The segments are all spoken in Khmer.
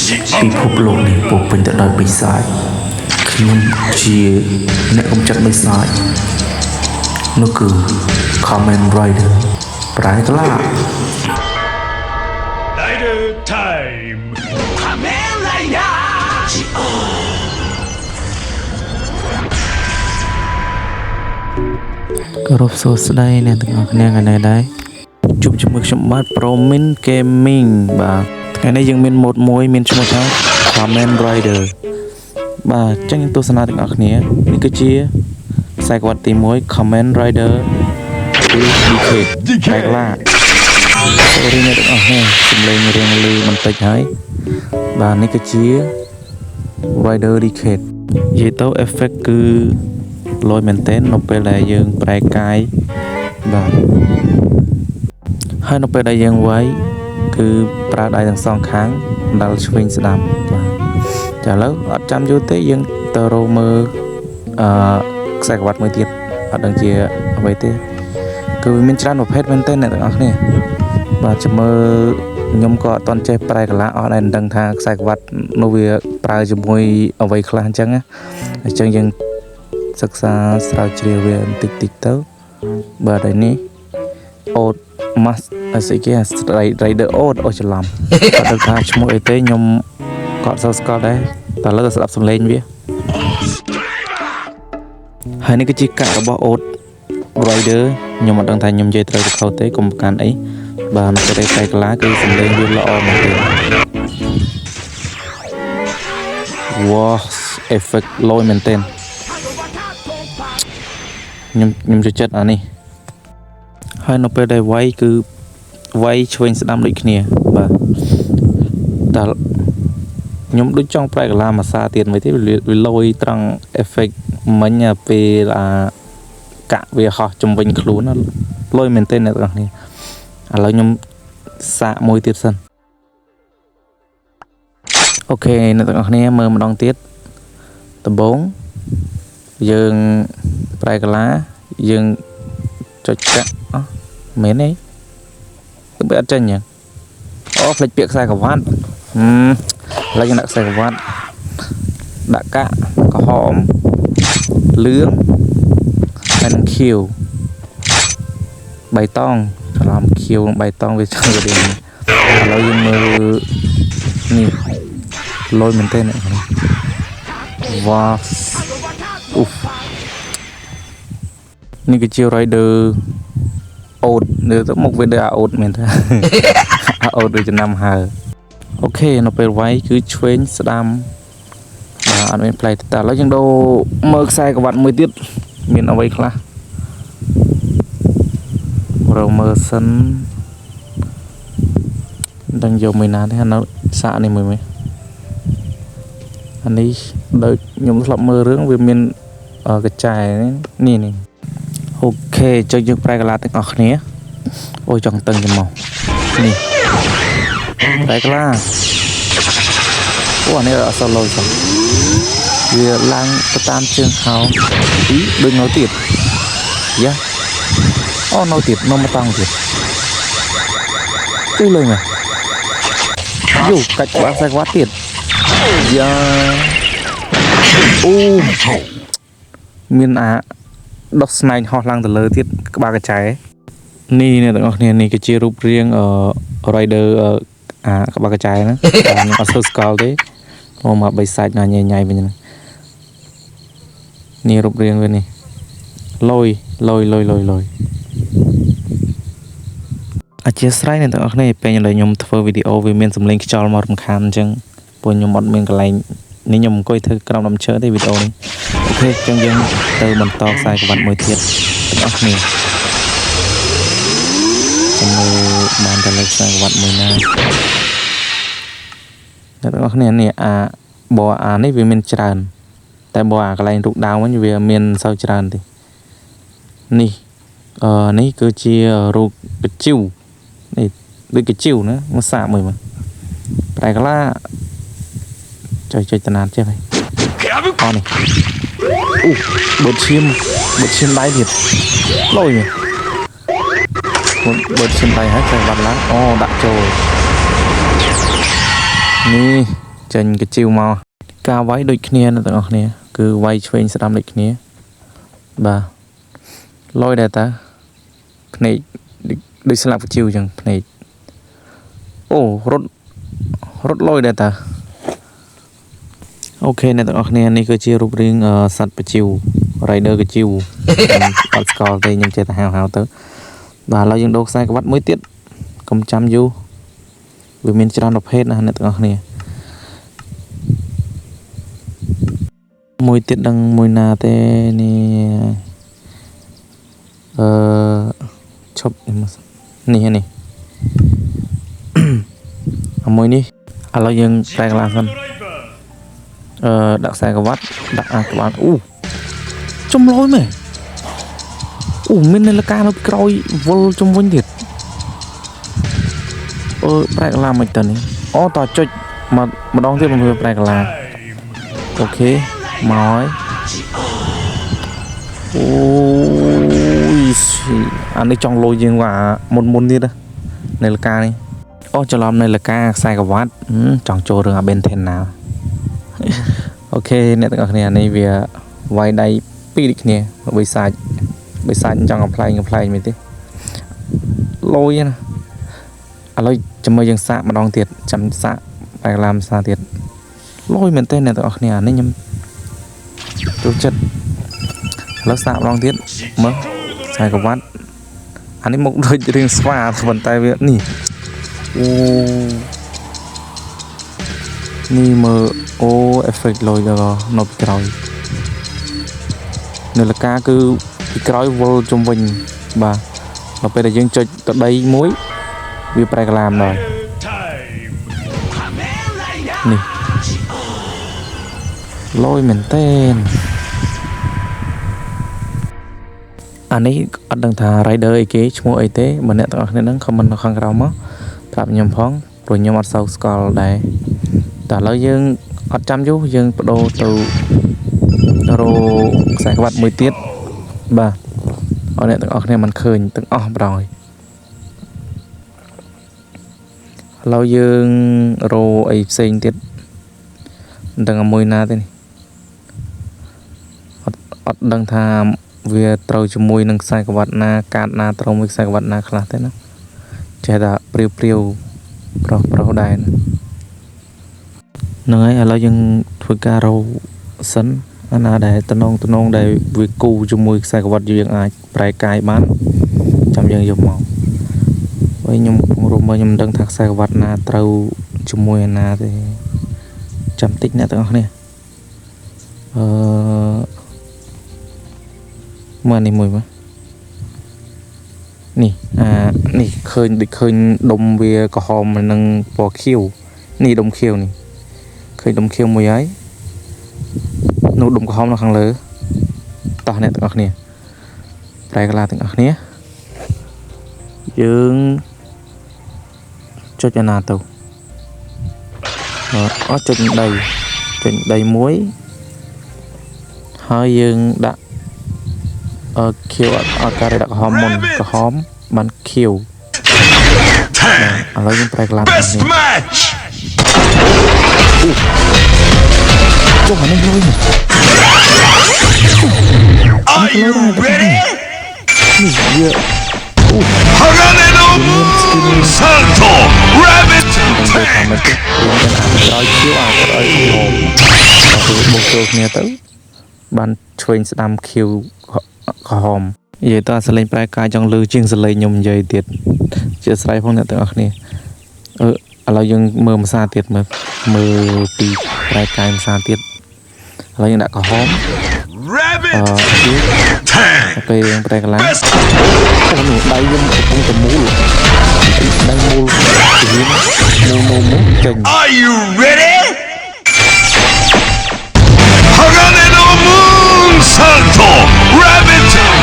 ពិភពលោកនេះពោពេញទៅដោយបិសាចខ្ញុំជាអ្នកកំចាត់បិសាចនោះគឺ Kamen Rider ប្រែក្លា Rider time Kamen Rider គោរពសួស្តីអ្នកទាំងអស់គ្នាថ្ងៃនេះដែរជួបជាមួយខ្ញុំបាទ Promin Gaming បាទថ្ងៃនេះយើងមានម៉ូដមួយមានឈ្មោះថា Kamen Rider បាទអញ្ចឹងទស្សនាទាំងអស់គ្នានេះគឺជាខ្សែក្បាត់ទី1 Kamen Rider គឺ Decade បែកឡាសូរីអ្នកទាំងអស់គ្នាសំឡេងរៀងលឺបន្តិចហើយបាទនេះគឺជា Rider Decade និយាយទៅ effect គឺលយមែនទែននៅពេលដែលយើងប្រែកាយបាទហើយនៅពេលដែលយើងវាយគឺប្រើដៃទាំងសងខាងដល់ឆ្វេងស្ដាំបាទចាឥឡូវអត់ចាំយូរទេយើងទៅរកមើលខ្សែក្បាត់មួយទៀតអត់ដឹងជាអ្វីទេគឺវាមានច្រើនប្រភេទមែនទែនអ្នកទាំងអស់គ្នាបាទចាំមើលខ្ញុំក៏អត់តន់ចេះប្រែកន្លះអស់ដែរមិនដឹងថាខ្សែក្បាត់នោះវាប្រើជាមួយអ្វីខ្លះអញ្ចឹងយើងសិក្សាស្រាវជ្រាវវាបន្តិចទៅបាទហើយនេះអូត Mas ស្អីគេ Rider អូតអូច្រឡំអត់ដឹងថាឈ្មោះអីទេខ្ញុំក៏អត់សូវស្គាល់ដែរតែលើស្ដាប់សំឡេងវាហើយនេះគឺជាកាក់របស់អូត Rider ខ្ញុំអត់ដឹងថាខ្ញុំនិយាយត្រូវឬខុសទេកុំប្រកាន់អីបាទនៅពេលតែកន្លះគឺសំឡេងវាល្អមែនទេ Wow effect លយមែនទេខ្ញុំចូលចិត្តអានេះហើយនៅពេលដែលវាយគឺវាយឆ្វេងស្ដាំដូចគ្នាបាទតែខ្ញុំដូចចង់ប្រែកន្លះមួយសាទៀតមួយទៀតវាលយត្រង់ effect មិញពេលកាក់វាហោះជំវិញខ្លួនលយមែនទេអ្នកទាំងអស់គ្នាឥឡូវខ្ញុំសាកមួយទៀតសិនអូខេអ្នកទាំងអស់គ្នាមើលម្ដងទៀតដំបូងយើងប្រែកន្លះយើងចុចកាក់មែនទេគឺវាអត់ចេញចឹងអូផ្លេចពាក្យខ្សែក្រវ៉ាត់ឥឡូវយើងដាក់ខ្សែក្រវ៉ាត់ដាក់កាក់ក្រហមលឿងហើយនឹងខៀវបៃតងច្រឡំខៀវនិងបៃតងវាចង់ទៅនេះឥឡូវយើងមើលនេះលយមែនទេអ្នកនេះវ៉ាអូនេះគឺជា Rider អូតនៅទៅមុខវាដូចអាអូតមែនទេអាអូតដូចចំណាំហើអូខេនៅពេលវាយគឺឆ្វេងស្ដាំបាទអត់មានផ្លែតែឥឡូវយើងដូរមើលខ្សែក្រវ៉ាត់មួយទៀតមានអ្វីខ្លះរកមើលសិនដឹងយកមួយណាទេនៅសាកនេះមួយអានេះដូចខ្ញុំធ្លាប់មើលរឿងវាមានកញ្ចែនេះអូខេចុចយើងប្រែកន្លះទាំងអស់គ្នាអូយចង់តឹងចំមកនេះប្រែកន្លះអូអានេះអត់សូវលយសោះវាឡើងទៅតាមជើងហោដូចនៅទៀតយ៉ាអូនៅទៀតនៅមកតង់ទៀតទីលុយមកយូកាច់ក្បាលខ្សែក្បាត់ទៀតយ៉ាអូមានដុសស្នែងហោះឡើងទៅលើទៀតក្បាលកញ្ចែនេះអ្នកទាំងអស់គ្នានេះគឺជារូបរាងRider ក្បាលកញ្ចែណាខ្ញុំអត់សូវស្គាល់ទេមកបីសាច់ណាញ៉ៃវិញហ្នឹងនេះរូបរាងវានេះលយអធិស្ឋានអ្នកទាំងអស់គ្នាពេលខ្ញុំធ្វើវីដេអូវាមានសំឡេងខ្យល់មករំខានអញ្ចឹងព្រោះខ្ញុំអត់មានកន្លែងនេះខ្ញុំអង្គុយធ្វើក្រោមដំឈើទេវីដេអូនេះអូខេអញ្ចឹងយើងទៅបន្តខ្សែក្បាត់មួយទៀតទាំងអស់គ្នាចាំមើលបានតែលើខ្សែក្បាត់មួយណាអ្នកទាំងអស់គ្នានេះបអនេះវាមានច្រើនតែបកន្លែងរូបដើមវិញវាមានសូវច្រើនទេនេះនេះគឺជារូបកាជិវនេះដូចកាជិវណាមកសាកមួយមកប្រែកន្លះចុចតាណាតចេះហើយអូនេះអូបឺតឈាមដៃទៀតលយបឺតឈាមដៃហើយខ្សែក្បាត់ឡើងអូដាក់ចូលនេះ ចេញកញ្ជិវមកការវាយដូចគ្នាទាំងអស់គ្នាគឺវាយឆ្វេងស្ដាំដូចគ្នាបាទលយដែរតាភ្នែកដូចស្លាប់កញ្ជិវអញ្ចឹងភ្នែកអូរត់លយដែរតាអូខេអ្នកទាំងអស់គ្នានេះគឺជារូបរាងសត្វបញ្ជិវ Rider កញ្ជិវអត់ស្គាល់ទេខ្ញុំចេះតែហៅទៅបាទឥឡូវយើងដូរខ្សែក្បាត់មួយទៀតកុំចាំយូរវាមានច្រើនប្រភេទណាអ្នកទាំងអស់គ្នាមួយទៀតដឹងមួយណាទេនេះឈប់នេះអាមួយនេះឥឡូវយើងតែកន្លះសិនដាក់ខ្សែក្បាត់ដាក់អាក្បាត់អូចំលយមែនអូមាននាឡិកានៅក្រោយវល់ជុំវិញទៀតប្រែកន្លះមិនទៅនេះអូតចុចម្ដងទៀតមកប្រែកន្លះអូខេមកហើយអូយអានេះចង់លុយយើងว่าមុនទៀតនាឡិកានេះអូច្រឡំនាឡិកាខ្សែក្បាត់ចង់ចូលរឿងអាបេនថេនណាអូខេអ្នកទាំងអស់គ្នានេះវាវាយដៃពីរដូចគ្នាបិសាចចង់កំ pl ែងមែនទេលយណាឥឡូវចាំមើលយើងសាកម្ដងទៀតចាំសាកបែកឡាមសាទៀតលយមែនទេអ្នកទាំងអស់គ្នាអានេះខ្ញុំចូលចិត្តឥឡូវសាកម្ដងទៀតមើលខ្សែក្បាត់អានេះមកដូចរៀងស្វាប៉ុន្តែវានេះអូនេះមើលអូ effect លយដល់នៅពីក្រោយនាឡិកាគឺពីក្រោយវល់ជុំវិញបាទដល់ពេលដែលយើងចុចទៅដីមួយវាប្រែកន្លាមដល់នេះលយមែនតើអានេះអត់ដឹងថា Rider អីគេឈ្មោះអីទេបើអ្នកទាំងអស់គ្នានឹងខមមិននៅខាងក្រោមមកប្រាប់ខ្ញុំផងព្រោះខ្ញុំអត់សូវស្គាល់ដែរតែឥឡូវយើងអត់ចាំយូរយើងបដូរទៅរោខ្សែក្បាត់មួយទៀតបាទអរអ្នកទាំងអស់គ្នាមិនឃើញទាំងអស់ប្រហើយឥឡូវយើងរោអីផ្សេងទៀតមិនដឹងមួយណាទេនេះអត់ដឹងថាវាត្រូវជាមួយនឹងខ្សែក្បាត់ណាកាតណាត្រូវមួយខ្សែក្បាត់ណាខ្លះទេណាចេះតែព្រាវប្រុសដែរហ្នឹងហើយឥឡូវយើងធ្វើការរោសិនអាណាដែលតំណងដែលវាគូជាមួយខ្សែក្បាត់យើងអាចប្រែកាយបានចាំយើងយកមកហើយខ្ញុំរួមមើលខ្ញុំមិនដឹងថាខ្សែក្បាត់ណាត្រូវជាមួយអាណាទេចាំតិចអ្នកទាំងអស់គ្នាមើលនេះមួយមើលនេះនេះឃើញដូចឃើញដុំវាក្រហមនឹងពណ៌ខៀវនេះដុំខៀវនេះឃើញដុំខៀវមួយហើយនោះដុំក្រហមនៅខាងលើតោះអ្នកទាំងអស់គ្នាប្រែកន្លាទាំងអស់គ្នាយើងចុចអាណាទៅអត់ចុចដីមួយហើយយើងដាក់ខៀវអត់ការដាក់ក្រហមមុនក្រហមបានខៀវឥឡូវយើងប្រែកន្លាទាំងនេះចុះអានេះលុយAre you ready? នេះវា Hagane no Salto Rabbit តែតាមមកទៅយើងអាក្រោយខៀវអាក្រោយក្រហមមកចូលគ្នាទៅបានឆ្វេងស្ដាំខៀវក្រហមនិយាយតើសលេងប្រែកាយចង់លឺជាងសលេងខ្ញុំនិយាយទៀតជាស្រ័យផងអ្នកទាំងអស់គ្នាឥឡូវយើងមើលភាសាទៀតមើលពីប្រែកាយភាសាទៀតឥឡូវយើងដាក់ក្រហមពេលយើងប្រែកន្លះអូនោះដៃយើងកំពុងតែមូលដៃមូលចេញ Are you ready? Hagane no Moon Salto Rabbit Tank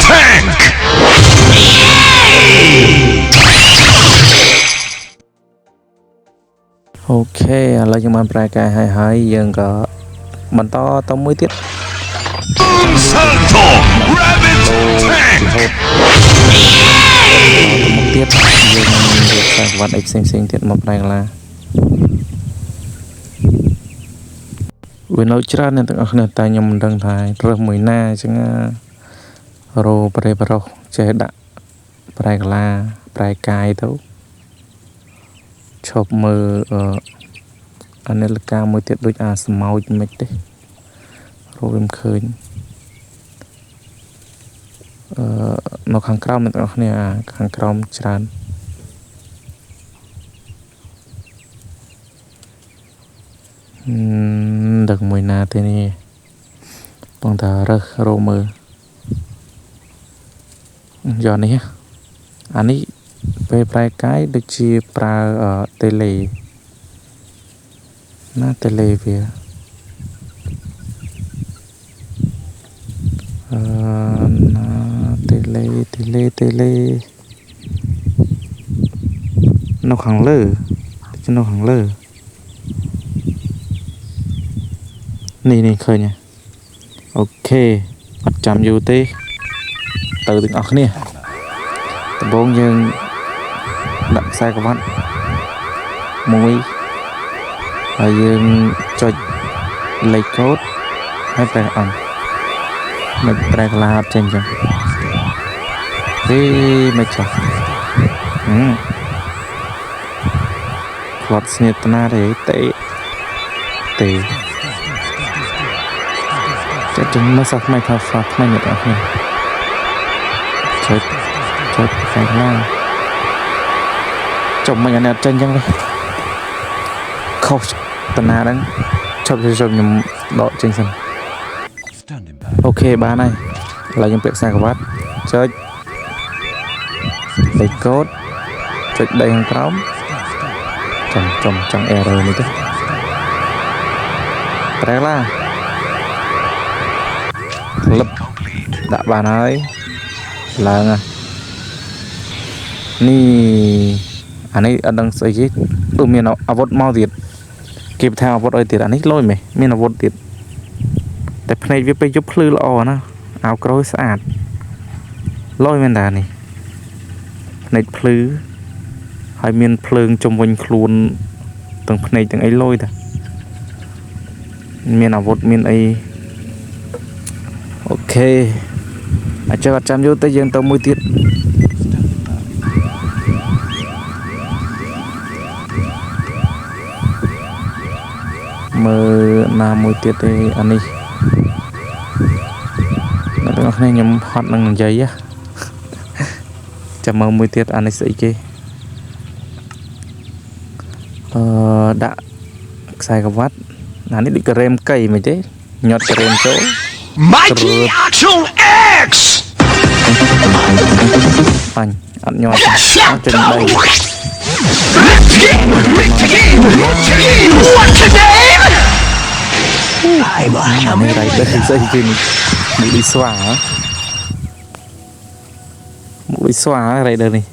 អូខេឥឡូវយើងបានប្រែកាយហើយយើងក៏បន្តទៅមួយទៀតSalto Rabbit Tank មកទៀតយើងយកខ្សែក្បាត់អីផ្សេងទៀតមកប្រែកន្លះ អូខេឥឡូវយើងបានប្រែកាយហើយយើងក៏បន្តទៅមួយទៀត Salto Rabbit Tank យើង Salto មកទៀតយើងយកខ្សែក្បាត់អីផ្សេងទៀតមកប្រែកន្លះ Salto Rabbit Tank ឥឡូវយើងបានប្រែកាយហើយយើងក៏បន្តទៅមួយទៀត Salto Rabbit Tank វានៅច្រើនអ្នកទាំងអស់គ្នាតែខ្ញុំមិនដឹងថារើសមួយណាអញ្ចឹងរោប្រេបរោះចេះដាក់ប្រែកាឡាប្រែកាយទៅឈប់មើលអានិលកាមួយទៀតដូចអាស្មោចមិនទេរោវាមិនឃើញនៅខាងក្រោមអ្នកទាំងអស់គ្នាខាងក្រោមច្រើនដឹកមួយណាទេនេះបងតារើសរោមើលយកនេះអានេះពេលប្រែកាយដូចជាប្រើតេឡេណាតេឡេវាណាតេឡេនៅខាងលើនៅខាងលើនេះឃើញអូខេអត់ចាំយូរទេទៅទាំងអស់គ្នាដំបូងយើងដាក់ខ្សែក្រវ៉ាត់មួយហើយយើងចុចលេខកូដហើយប្រេះអំមិនប្រេះក្លាអត់ចេញចឹងមិនចុះផ្លត់ស្នៀតណាទេទេចាំមើលសាក់មិនថាសាក់មិនអត់នេះចុចខាងឡាចុះមិនអានេះអត់ចេញចឹងទេខុសតាណាហ្នឹងចុចខ្ញុំដកចេញសិនអូខេបានហើយឥឡូវខ្ញុំពាក់ខ្សែក្រវ៉ាត់ចុចលេខកូដចុចដៃខាងក្រោមចង់ error នេះទេប្រែឡាលឹបដាក់បានហើយឡើងនេះអានេះអត់ដឹងស្អីគេមានអាវុធមកទៀតគេបន្ថែមអាវុធអីទៀតអានេះលុយមែនមានអាវុធទៀតតែភ្នែកវាពេលយប់ភ្លឺល្អណាអាវក្រោយស្អាតលុយមែនតានេះភ្នែកភ្លឺហើយមានភ្លើងជុំវិញខ្លួនទាំងភ្នែកទាំងអីលុយតាមានអាវុធមានអីអូខេអាចអត់ចាំយូរទេយើងទៅមួយទៀតមើលណាមួយទៀតទេអានេះអ្នកទាំងអស់គ្នាខ្ញុំហត់នឹងនិយាយចាំមើលមួយទៀតអានេះស្អីគេដាក់ខ្សែក្រវ៉ាត់អានេះដូចការ៉េមកៃមិនទេញាត់ការ៉េមចូល Mighty Action X! បាញ់អត់ញាត់ចេញដី What's your name? I'm នេះរៃដីស្អីគេនេះមុខដូចស្វារៃដីនេះ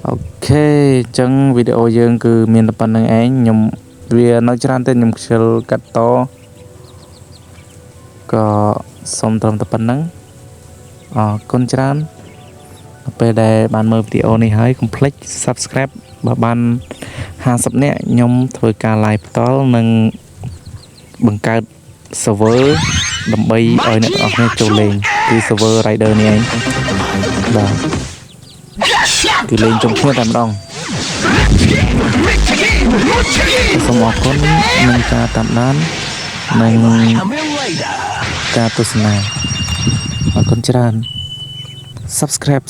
អូខេអញ្ចឹងវីដេអូយើងគឺមានតែប៉ុណ្្នឹងឯងខ្ញុំវានៅច្រើនទេខ្ញុំខ្ជិលកាត់តក៏សូមត្រឹមតែប៉ុណ្្នឹងអរគុណច្រើនពេលដែលបានមើលវីដេអូនេះហើយកុំភ្លេច Subscribe បើបាន50នាក់ខ្ញុំធ្វើការ live ផ្ទាល់និងបង្កើត server ដើម្បីឲ្យអ្នកទាំងអស់គ្នាចូលលេងគឺ server Rider នេះឯងបាទគឺលេងជុំគ្នាតែម្ដងសូមអរគុណនឹងការតាមដាននិងការទស្សនាអរគុណច្រើន Subscribe